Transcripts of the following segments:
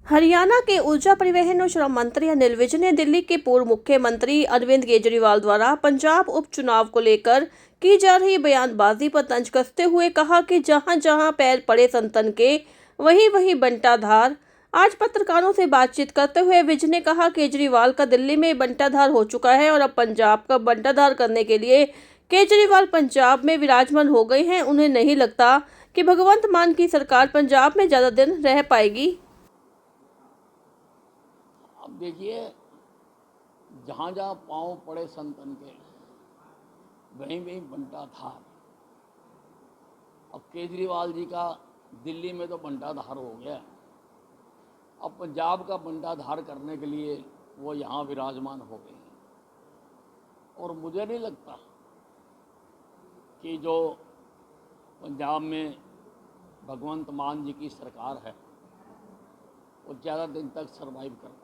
हरियाणा के ऊर्जा परिवहन और श्रम मंत्री अनिल विज ने दिल्ली के पूर्व मुख्यमंत्री अरविंद केजरीवाल द्वारा पंजाब उपचुनाव को लेकर की जा रही बयानबाजी पर तंज कसते हुए कहा कि जहां जहां पैर पड़े संतन के वहीं वहीं बंटाधार। आज पत्रकारों से बातचीत करते हुए विज ने कहा केजरीवाल का दिल्ली में बंटाधार हो चुका है और अब पंजाब का बंटाधार करने के लिए केजरीवाल पंजाब में विराजमान हो गए हैं। उन्हें नहीं लगता कि भगवंत मान की सरकार पंजाब में ज्यादा दिन रह पाएगी। अब देखिए, जहाँ जहाँ पाँव पड़े संतन के वहीं वहीं बंटाधार। अब केजरीवाल जी का दिल्ली में तो बंटाधार हो गया, अब पंजाब का बंटाधार करने के लिए वो यहाँ विराजमान हो गए हैं। और मुझे नहीं लगता कि जो पंजाब में भगवंत मान जी की सरकार है वो ज़्यादा दिन तक सरवाइव कर पाएगी।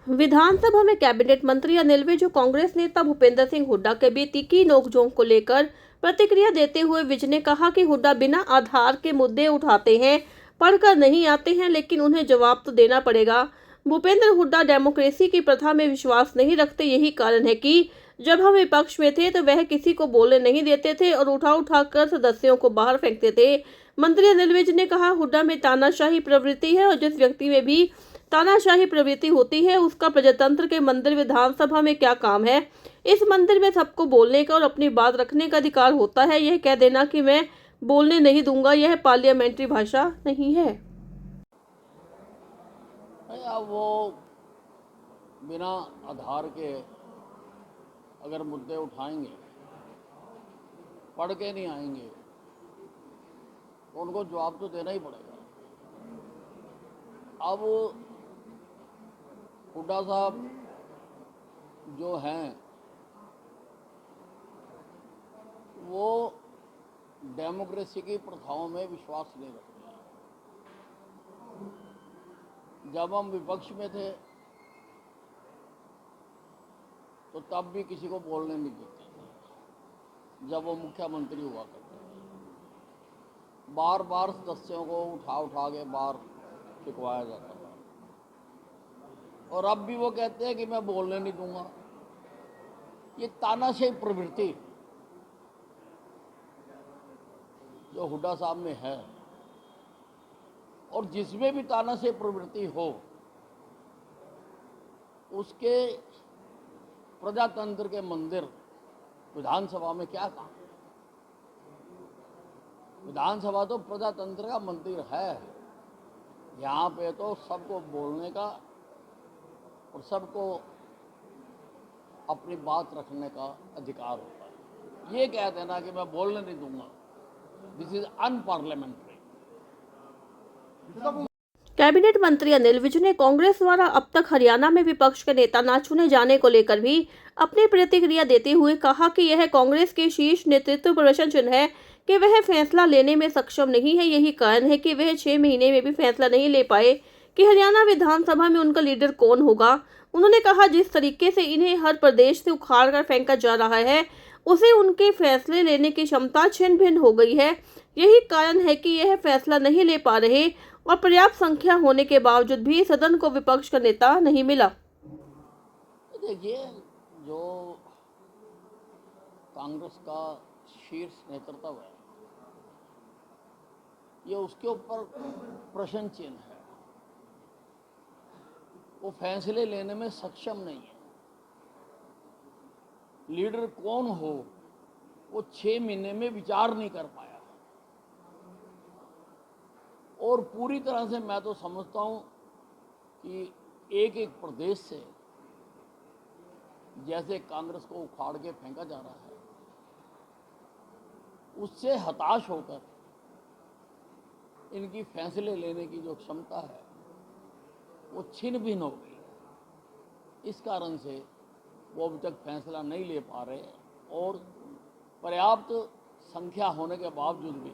विधानसभा में कैबिनेट मंत्री अनिल विज और कांग्रेस नेता भूपेंद्र सिंह हुड्डा के बीच तीखी नोकझोंक को लेकर प्रतिक्रिया देते हुए विज ने कहा कि हुड्डा बिना आधार के मुद्दे उठाते हैं, पढ़कर नहीं आते हैं, लेकिन उन्हें जवाब तो देना पड़ेगा। भूपेंद्र हुड्डा डेमोक्रेसी की प्रथा में विश्वास नहीं रखते। यही कारण है कि जब हम विपक्ष में थे तो वह किसी को बोलने नहीं देते थे और उठा कर सदस्यों को बाहर फेंकते थे। मंत्री अनिल विज ने कहा, हुड्डा में तानाशाही प्रवृत्ति है और जिस व्यक्ति में भी तानाशाही प्रवृत्ति होती है उसका प्रजातंत्र के मंदिर विधानसभा में क्या काम है। इस मंदिर में सबको बोलने का और अपनी बात रखने का अधिकार होता है। यह कह देना कि मैं बोलने नहीं दूंगा, यह पार्लियामेंट्री भाषा नहीं है। अब वो बिना आधार के अगर मुद्दे उठाएंगे, पढ़ के नहीं आएंगे, तो उनको जवाब तो देना ही पड़ेगा। अब हुड्डा साहब जो हैं वो डेमोक्रेसी की प्रथाओं में विश्वास नहीं रखते हैं। जब हम विपक्ष में थे तो तब भी किसी को बोलने नहीं देते थे। जब वो मुख्यमंत्री हुआ करते थे, बार बार सदस्यों को उठा के बाहर फिकवाया जाता था। और अब भी वो कहते हैं कि मैं बोलने नहीं दूंगा। ये तानाशाही प्रवृत्ति जो हुड्डा साहब में है, और जिसमें भी तानाशाही प्रवृत्ति हो उसके प्रजातंत्र के मंदिर विधानसभा में क्या काम। विधानसभा तो प्रजातंत्र का मंदिर है। यहाँ पे तो सबको बोलने का और सबको अपनी बात रखने का अधिकार होता है। ये कह देना कि मैं बोलने नहीं दूंगा, दिस इज अनपार्लियामेंट्री। कैबिनेट मंत्री अनिल विज ने कांग्रेस द्वारा अब तक हरियाणा में विपक्ष के नेता न चुने जाने को लेकर भी अपनी प्रतिक्रिया देते हुए कहा कि यह कांग्रेस के शीर्ष नेतृत्व प्रदर्शन चिन्ह है कि वह फैसला लेने में सक्षम नहीं है। यही कारण है कि वह 6 महीने में भी फैसला नहीं ले पाए कि हरियाणा विधानसभा में उनका लीडर कौन होगा। उन्होंने कहा, जिस तरीके से इन्हें हर प्रदेश से उखाड़ कर फेंका जा रहा है उसे उनके फैसले लेने की क्षमता छिन्न भिन्न हो गई है। यही कारण है कि यह फैसला नहीं ले पा रहे और पर्याप्त संख्या होने के बावजूद भी सदन को विपक्ष का नेता नहीं मिला। देखिए, जो कांग्रेस का शीर्ष नेतृत्व है ये उसके ऊपर प्रश्न चिन्ह है। वो फैसले लेने में सक्षम नहीं है। लीडर कौन हो वो 6 महीने में विचार नहीं कर पाया। और पूरी तरह से मैं तो समझता हूं कि एक एक प्रदेश से जैसे कांग्रेस को उखाड़ के फेंका जा रहा है, उससे हताश होकर इनकी फैसले लेने की जो क्षमता है वो छिन्न भिन्न हो गई। इस कारण से वो अभी तक फैसला नहीं ले पा रहे और पर्याप्त संख्या होने के बावजूद भी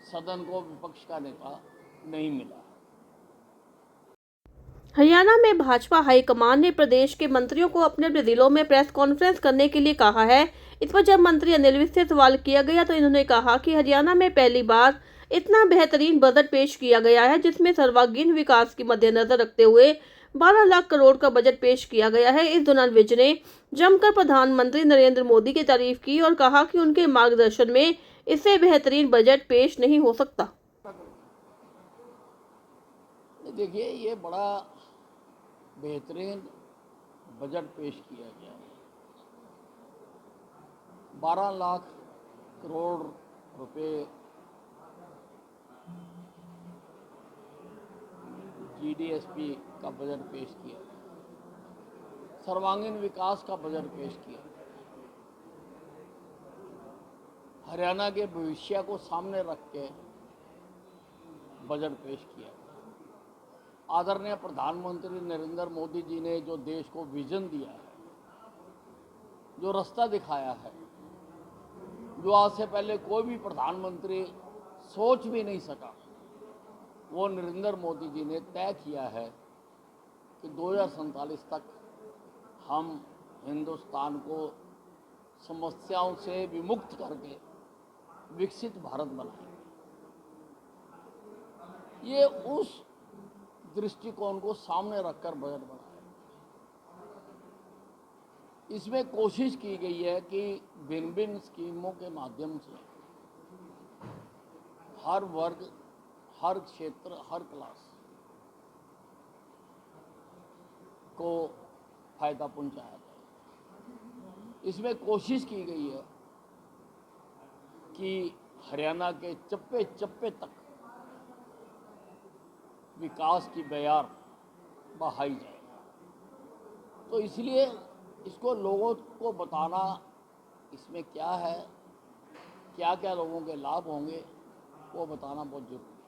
सदन को विपक्ष का नेता नहीं मिला। हरियाणा में भाजपा हाईकमान ने प्रदेश के मंत्रियों को अपने अपने जिलों में प्रेस कॉन्फ्रेंस करने के लिए कहा है। इस पर जब मंत्री अनिल विज से सवाल किया गया तो इन्होंने कहा कि हरियाणा में पहली बार इतना बेहतरीन बजट पेश किया गया है, जिसमें सर्वांगीण विकास की मद्देनजर रखते हुए 12 लाख करोड़ का बजट पेश किया गया है। इस दौरान विज ने जमकर प्रधानमंत्री नरेंद्र मोदी की तारीफ की और कहा कि उनके मार्गदर्शन में इससे बेहतरीन बजट पेश नहीं हो सकता। देखिए, ये बड़ा बेहतरीन बजट पेश किया गया है। 12 लाख करोड़ रुपए जीडीएसपी का बजट पेश किया, सर्वांगीण विकास का बजट पेश किया, हरियाणा के भविष्य को सामने रख के बजट पेश किया। आदरणीय प्रधानमंत्री नरेंद्र मोदी जी ने जो देश को विजन दिया है, जो रास्ता दिखाया है, जो आज से पहले कोई भी प्रधानमंत्री सोच भी नहीं सका, वो नरेंद्र मोदी जी ने तय किया है कि 2047 तक हम हिंदुस्तान को समस्याओं से विमुक्त करके विकसित भारत बनाएंगे। ये उस दृष्टिकोण को सामने रखकर बजट बना है। इसमें कोशिश की गई है कि भिन्न भिन्न स्कीमों के माध्यम से हर वर्ग, हर क्षेत्र, हर क्लास को फायदा पहुंचाया जाए। इसमें कोशिश की गई है कि हरियाणा के चप्पे चप्पे तक विकास की बयार बहाई जाए। तो इसलिए इसको लोगों को बताना, इसमें क्या है, क्या क्या लोगों के लाभ होंगे, वो बताना बहुत जरूरी है।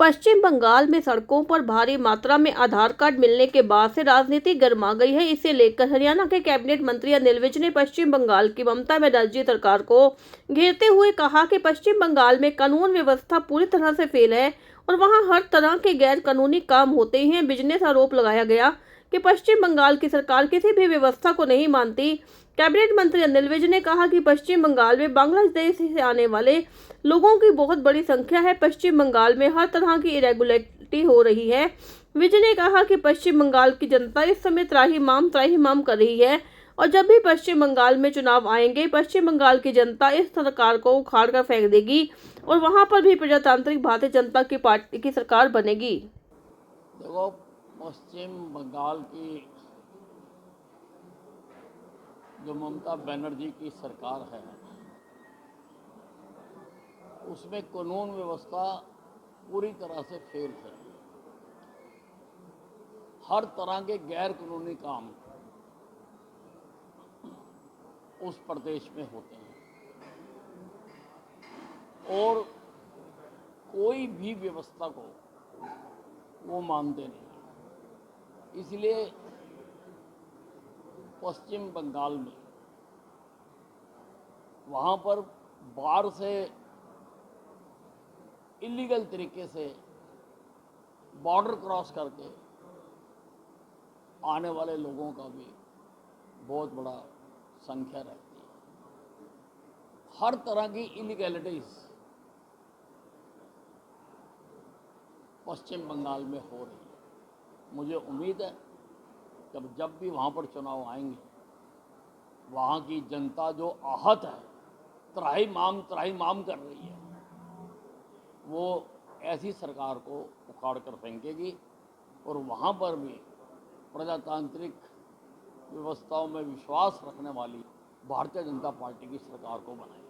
पश्चिम बंगाल में सड़कों पर भारी मात्रा में आधार कार्ड मिलने के बाद से राजनीति गर्मा गई है। इसे लेकर हरियाणा के कैबिनेट मंत्री अनिल विज ने पश्चिम बंगाल की ममता बनर्जी सरकार को घेरते हुए कहा कि पश्चिम बंगाल में कानून व्यवस्था पूरी तरह से फेल है और वहां हर तरह के गैर कानूनी काम होते हैं। विज ने आरोप लगाया गया कि पश्चिम बंगाल की सरकार किसी भी व्यवस्था को नहीं मानती। कैबिनेट मंत्री अनिल विज ने कहा कि पश्चिम बंगाल में बांग्लादेश से आने वाले लोगों की बहुत बड़ी संख्या है। पश्चिम बंगाल में हर तरह की इरेगुलरिटी हो रही है। विज ने कहा कि पश्चिम बंगाल की जनता इस समय त्राहिमाम कर रही है और जब भी पश्चिम बंगाल में चुनाव आएंगे, पश्चिम बंगाल की जनता इस सरकार को उखाड़ कर फेंक देगी और वहां पर भी प्रजातांत्रिक भारतीय जनता की पार्टी की सरकार बनेगी। देखो, पश्चिम बंगाल की जो ममता बनर्जी की सरकार है, उसमें कानून व्यवस्था पूरी तरह से फेल है। हर तरह के गैर कानूनी काम उस प्रदेश में होते हैं और कोई भी व्यवस्था को वो मानते नहीं। इसलिए पश्चिम बंगाल में वहाँ पर बाहर से इलीगल तरीके से बॉर्डर क्रॉस करके आने वाले लोगों का भी बहुत बड़ा संख्या रहती है। हर तरह की इलीगैलिटीज पश्चिम बंगाल में हो रही है। मुझे उम्मीद है कि जब भी वहाँ पर चुनाव आएंगे, वहाँ की जनता जो आहत है, त्राहिमाम कर रही है, वो ऐसी सरकार को उखाड़ कर फेंकेगी और वहाँ पर भी प्रजातांत्रिक व्यवस्थाओं में विश्वास रखने वाली भारतीय जनता पार्टी की सरकार को बनाएगी।